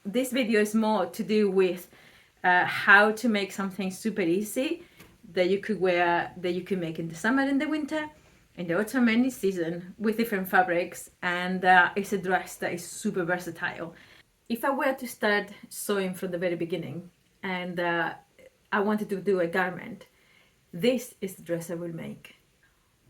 this video is more to do with how to make something super easy that you could wear, that you could make in the summer and the winter, in the autumn and the season, with different fabrics. And it's a dress that is super versatile. If I were to start sewing from the very beginning and I wanted to do a garment, this is the dress I will make.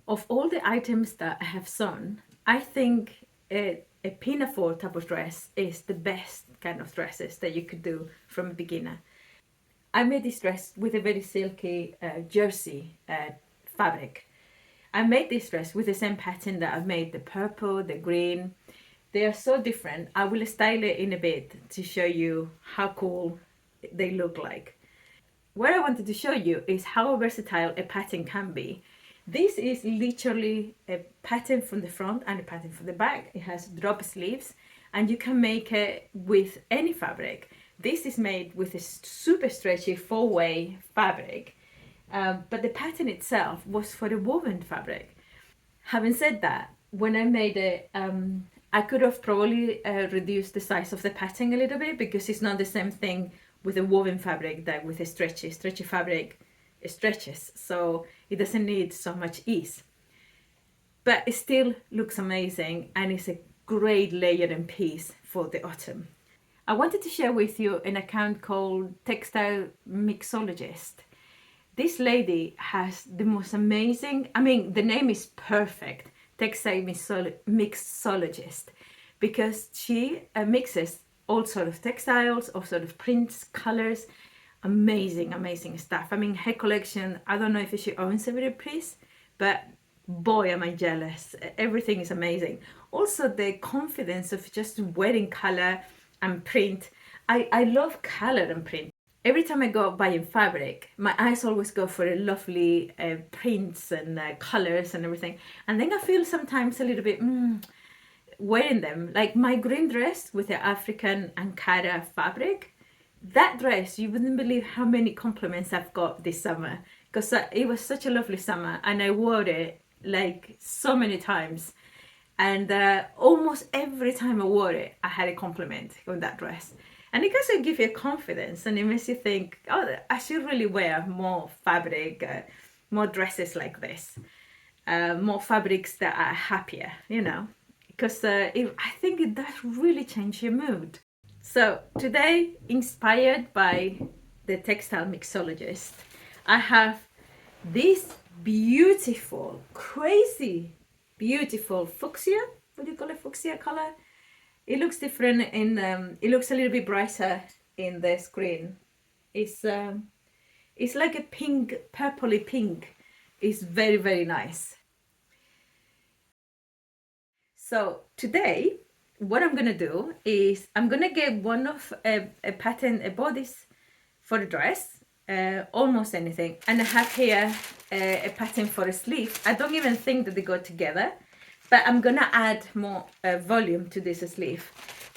Of all the items that I have sewn, I think a pinafore type of dress is the best kind of dresses that you could do from a beginner. I made this dress with a very silky jersey fabric. I made this dress with the same pattern that I made the purple, the green. They are so different. I will style it in a bit to show you how cool they look like. What I wanted to show you is how versatile a pattern can be. This is literally a pattern from the front and a pattern from the back. It has drop sleeves and you can make it with any fabric. This is made with a super stretchy 4-way fabric, but the pattern itself was for a woven fabric. Having said that, when I made it, I could have probably reduced the size of the pattern a little bit, because it's not the same thing with a woven fabric that with a stretchy fabric. It stretches, so it doesn't need so much ease. But it still looks amazing and it's a great layering piece for the autumn. I wanted to share with you an account called Textile Mixologist. This lady has the most amazing, I mean, the name is perfect, Textile Mixologist, because she mixes all sort of textiles, all sort of prints, colors, amazing stuff. I mean, her collection, I don't know if she owns every piece, but boy am I jealous. Everything is amazing. Also the confidence of just wearing color and print. I love color and print. Every time I go buying fabric, my eyes always go for lovely prints and colors and everything. And then I feel sometimes a little bit wearing them. Like my green dress with the African Ankara fabric, that dress, you wouldn't believe how many compliments I've got this summer, because it was such a lovely summer and I wore it like so many times, and almost every time I wore it I had a compliment on that dress. And it doesn't give you confidence and it makes you think, oh, I should really wear more fabric, more dresses like this, more fabrics that are happier, you know, because I think it does really change your mood. So today, inspired by the Textile Mixologist, I have this beautiful, crazy, beautiful fuchsia. What do you call it? Fuchsia color. It looks different in. It looks a little bit brighter in the screen. It's like a pink, purpley pink. It's very nice. So today, what I'm gonna do is I'm gonna get one of a pattern, a bodice for the dress, almost anything, and I have here a pattern for a sleeve. I don't even think that they go together, but I'm gonna add more volume to this sleeve.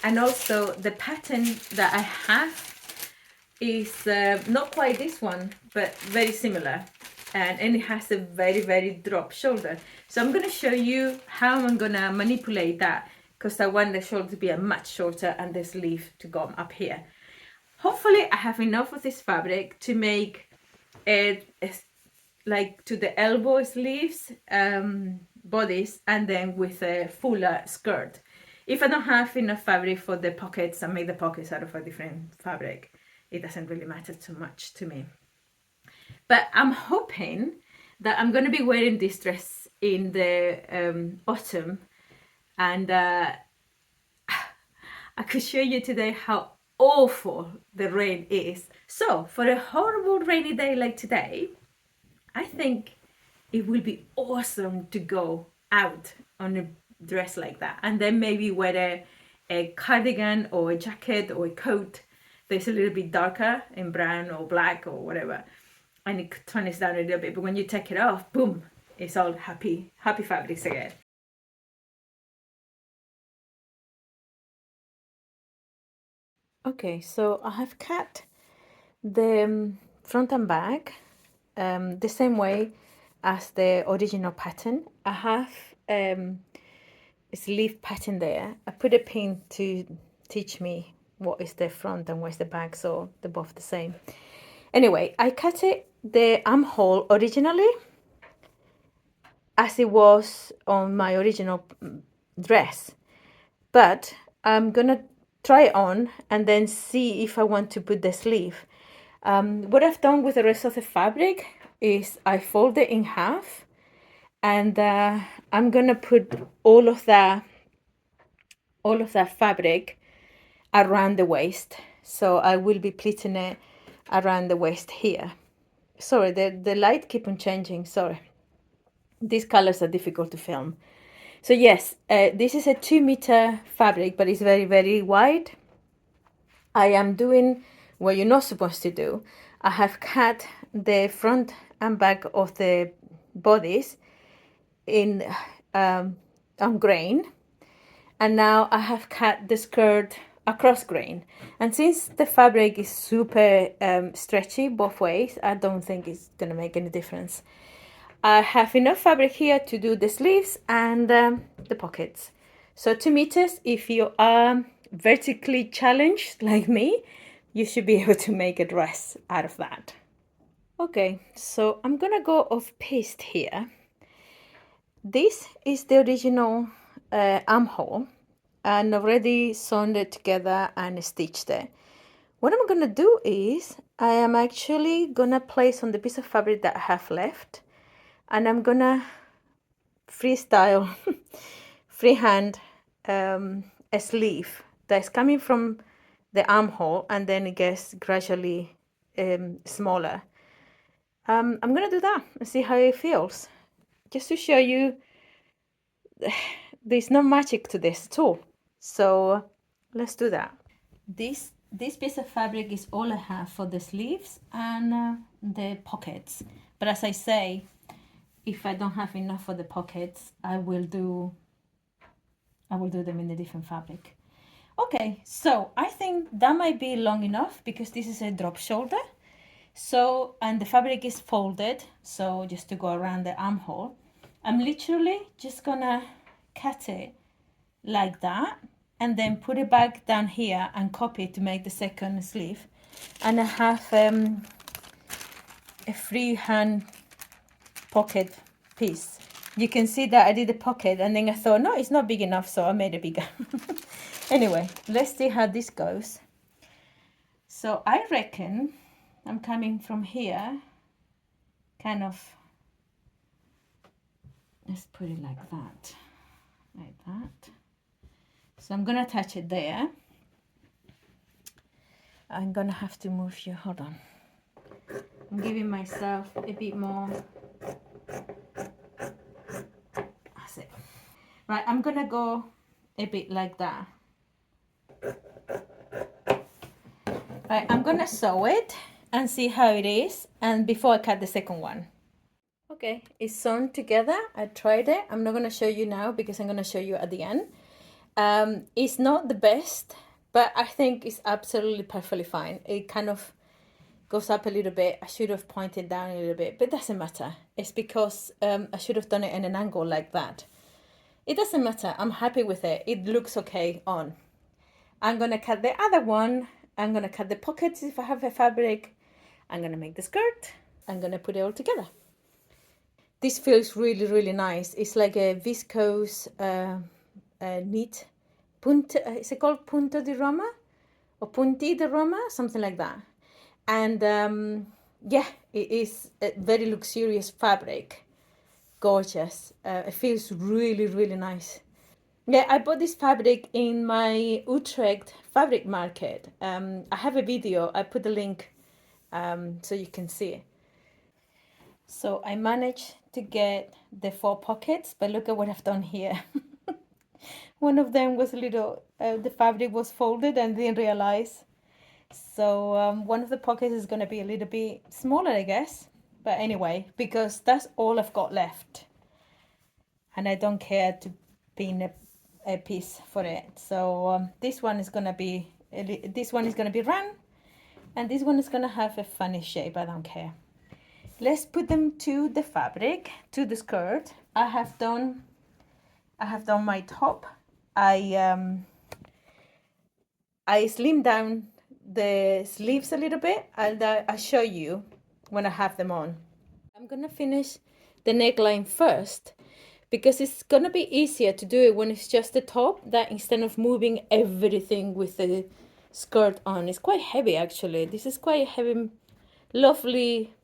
And also the pattern that I have is not quite this one, but very similar, and it has a very drop shoulder. So I'm gonna show you how I'm gonna manipulate that, because I want the shoulder to be a much shorter and the sleeve to go up here. Hopefully I have enough of this fabric to make it like to the elbow sleeves, bodice, and then with a fuller skirt. If I don't have enough fabric for the pockets, I make the pockets out of a different fabric. It doesn't really matter too much to me. But I'm hoping that I'm going to be wearing this dress in the autumn, and I could show you today how awful the rain is. So for a horrible rainy day like today, I think it will be awesome to go out on a dress like that, and then maybe wear a cardigan or a jacket or a coat that's a little bit darker in brown or black or whatever, and it tones down a little bit, but when you take it off, boom, it's all happy fabrics again. Okay, so I have cut the front and back the same way as the original pattern. I have a sleeve pattern there. I put a pin to teach me what is the front and what's the back, so they're both the same. Anyway, I cut it the armhole originally as it was on my original dress, but I'm gonna try it on and then see if I want to put the sleeve. What I've done with the rest of the fabric is I fold it in half, and I'm gonna put all of that fabric around the waist. So I will be pleating it around the waist here. Sorry, the light keep on changing. Sorry, these colors are difficult to film. So yes, this is a 2-meter fabric, but it's very, very wide. I am doing what you're not supposed to do. I have cut the front and back of the bodies in on grain, and now I have cut the skirt across grain. And since the fabric is super stretchy both ways, I don't think it's gonna make any difference. I have enough fabric here to do the sleeves and the pockets. So 2 meters, if you are vertically challenged like me, you should be able to make a dress out of that. Okay, so I'm gonna go off paste here. This is the original armhole, and already sewn it together and stitched it. What I'm gonna do is I am actually gonna place on the piece of fabric that I have left, and I'm gonna freestyle, freehand a sleeve that's coming from the armhole, and then it gets gradually smaller. I'm gonna do that and see how it feels, just to show you there's no magic to this at all. So let's do that. This piece of fabric is all I have for the sleeves and the pockets. But as I say, if I don't have enough for the pockets, I will do them in a different fabric. Okay, so I think that might be long enough because this is a drop shoulder. So, and the fabric is folded, so just to go around the armhole, I'm literally just gonna cut it like that and then put it back down here and copy it to make the second sleeve. And I have a freehand pocket piece. You can see that I did a pocket and then I thought, no, it's not big enough, so I made it bigger. Anyway, let's see how this goes. So I reckon I'm coming from here, kind of, let's put it like that. So I'm gonna attach it there. I'm gonna have to move you, hold on. I'm giving myself a bit more. That's it. Right, I'm gonna go a bit like that. Right, I'm gonna sew it and see how it is, and before I cut the second one. Okay, it's sewn together. I tried it. I'm not gonna show you now because I'm gonna show you at the end. It's not the best, but I think it's absolutely perfectly fine. It kind of goes up a little bit. I should have pointed down a little bit, but it doesn't matter. It's because I should have done it in an angle like that. It doesn't matter. I'm happy with it. It looks okay on. I'm gonna cut the other one. I'm gonna cut the pockets if I have a fabric. I'm gonna make the skirt. I'm gonna put it all together. This feels really, really nice. It's like a viscose knit. Is it called punto di Roma? Or punti di Roma? Something like that. And yeah, it is a very luxurious fabric. Gorgeous. It feels really, really nice. Yeah, I bought this fabric in my Utrecht fabric market. I have a video. I put the link so you can see it. So I managed to get the 4 pockets, but look at what I've done here. One of them was a little, the fabric was folded and didn't realize. So one of the pockets is going to be a little bit smaller, I guess. But anyway, because that's all I've got left. And I don't care to pin a piece for it. So this one is going to be, round. And this one is going to have a funny shape. I don't care. Let's put them to the fabric, to the skirt. I have done my top. I I slim down the sleeves a little bit, and I'll show you when I have them on. I'm gonna finish the neckline first because it's gonna be easier to do it when it's just the top, that instead of moving everything with the skirt on. It's quite heavy actually. This is quite heavy, lovely,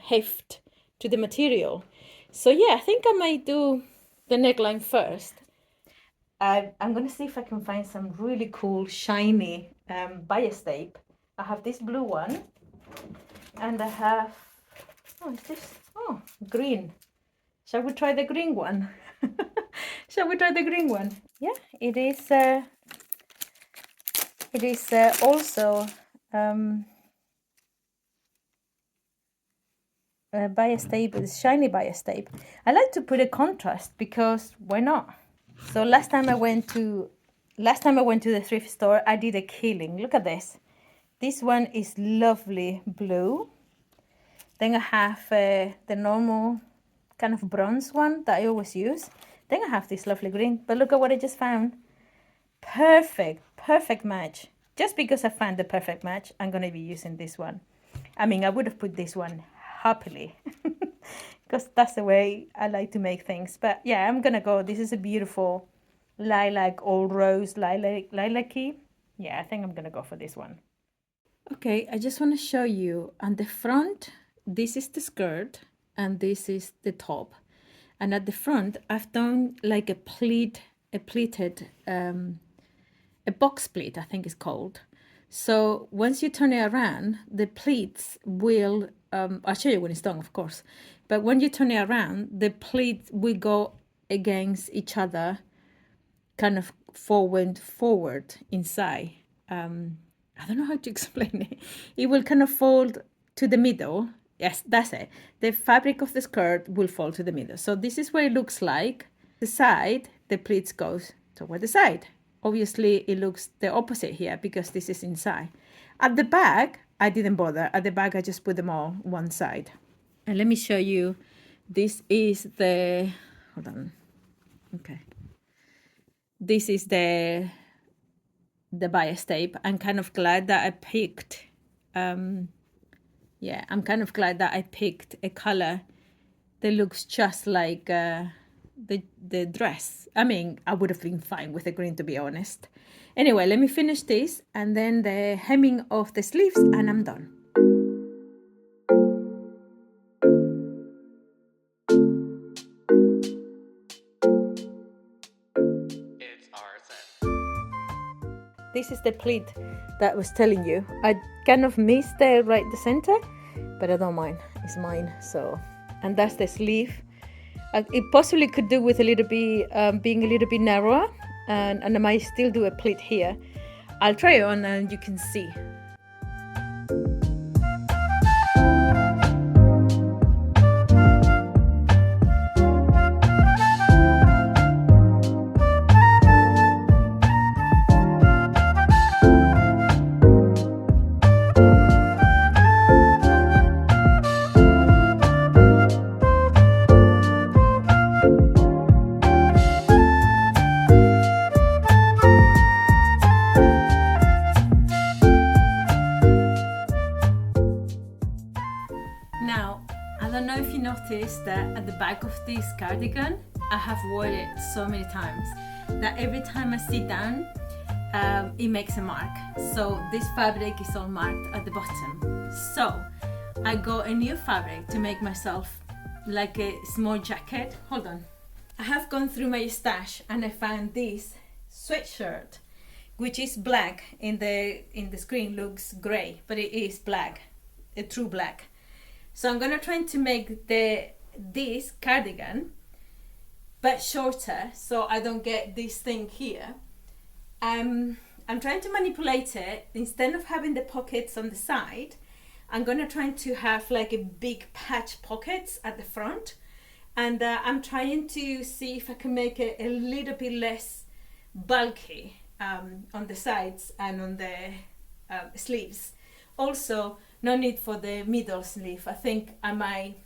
heft to the material. So yeah, I think I might do the neckline first. I'm gonna see if I can find some really cool shiny bias tape. I have this blue one, and I have, oh, is this, oh, green. Shall we try the green one? Shall we try the green one? Yeah, it is. It is also bias tape. It's shiny bias tape. I like to put a contrast because why not? So last time I went to the thrift store, I did a killing. Look at this. This one is lovely blue. Then I have the normal kind of bronze one that I always use. Then I have this lovely green. But look at what I just found. Perfect match. Just because I found the perfect match, I'm going to be using this one. I mean, I would have put this one happily because that's the way I like to make things. But yeah, I'm going to go. This is a beautiful lilac, all rose, lilac-y. Yeah, I think I'm going to go for this one. Okay, I just want to show you on the front, this is the skirt and this is the top. And at the front, I've done like a pleated, a box pleat, I think it's called. So once you turn it around, the pleats will, I'll show you when it's done, of course. But when you turn it around, the pleats will go against each other, kind of forward inside. I don't know how to explain it. It will kind of fold to the middle. Yes, that's it. The fabric of the skirt will fall to the middle. So this is what it looks like. The side, the pleats goes toward the side. Obviously, it looks the opposite here because this is inside. At the back, I didn't bother. At the back, I just put them all one side. And let me show you. This is the, hold on. Okay. This is the bias tape. I'm kind of glad that I picked, I'm kind of glad that I picked a color that looks just like the dress. I mean, I would have been fine with the green, to be honest. Anyway, let me finish this and then the hemming of the sleeves and I'm done. This is the pleat that I was telling you. I kind of missed the center, but I don't mind. It's mine. So, and that's the sleeve. It possibly could do with a little bit being a little bit narrower, and I might still do a pleat here. I'll try it on and you can see. Now, I don't know if you noticed that at the back of this cardigan, I have worn it so many times that every time I sit down, it makes a mark. So this fabric is all marked at the bottom. So I got a new fabric to make myself like a small jacket. Hold on. I have gone through my stash and I found this sweatshirt, which is black. In the screen looks gray, but it is black, a true black. So I'm gonna try to make this cardigan, but shorter, so I don't get this thing here. I'm trying to manipulate it. Instead of having the pockets on the side, I'm gonna try to have like a big patch pockets at the front, and I'm trying to see if I can make it a little bit less bulky on the sides and on the sleeves. Also, no need for the middle sleeve. I think I might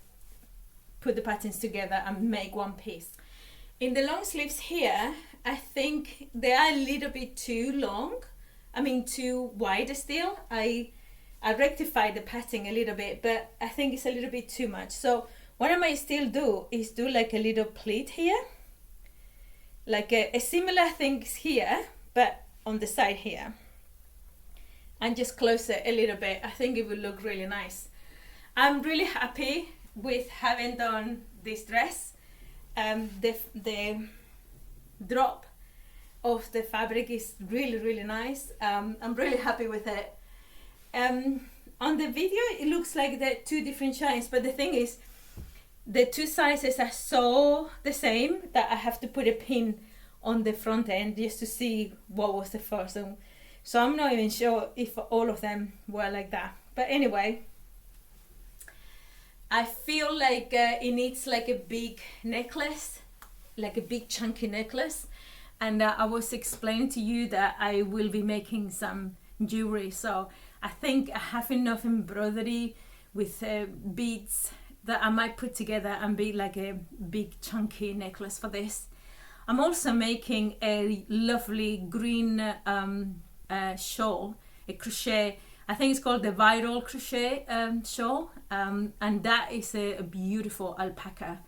put the patterns together and make one piece. In the long sleeves here, I think they are a little bit too long. too wide still. I rectified the pattern a little bit, but I think it's a little bit too much. So what I might still do is do like a little pleat here, like a similar things here, but on the side here, and just close it a little bit. I think it will look really nice. I'm really happy with having done this dress. The drop of the fabric is really nice. I'm really happy with it. On the video it looks like the two different shines, but the thing is the two sizes are so the same that I have to put a pin on the front end just to see what was the first one. So I'm not even sure if all of them were like that. But anyway, I feel like it needs like a big necklace, like a big chunky necklace. And I was explaining to you that I will be making some jewelry. So I think I have enough embroidery with beads that I might put together and be like a big chunky necklace for this. I'm also making a lovely green shawl, a crochet. I think it's called the viral crochet shawl, and that is a beautiful alpaca.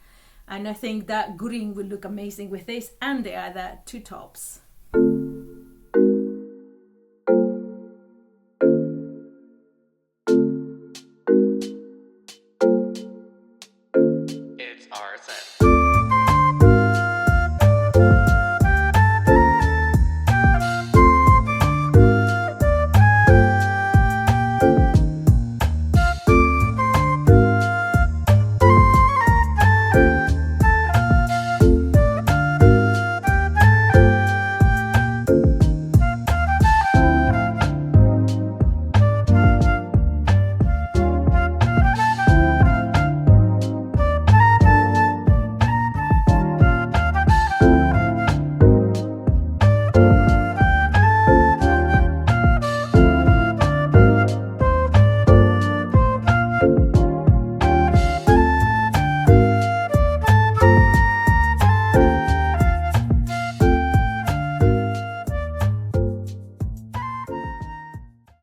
And I think that green will look amazing with this and the other two tops. It's our set.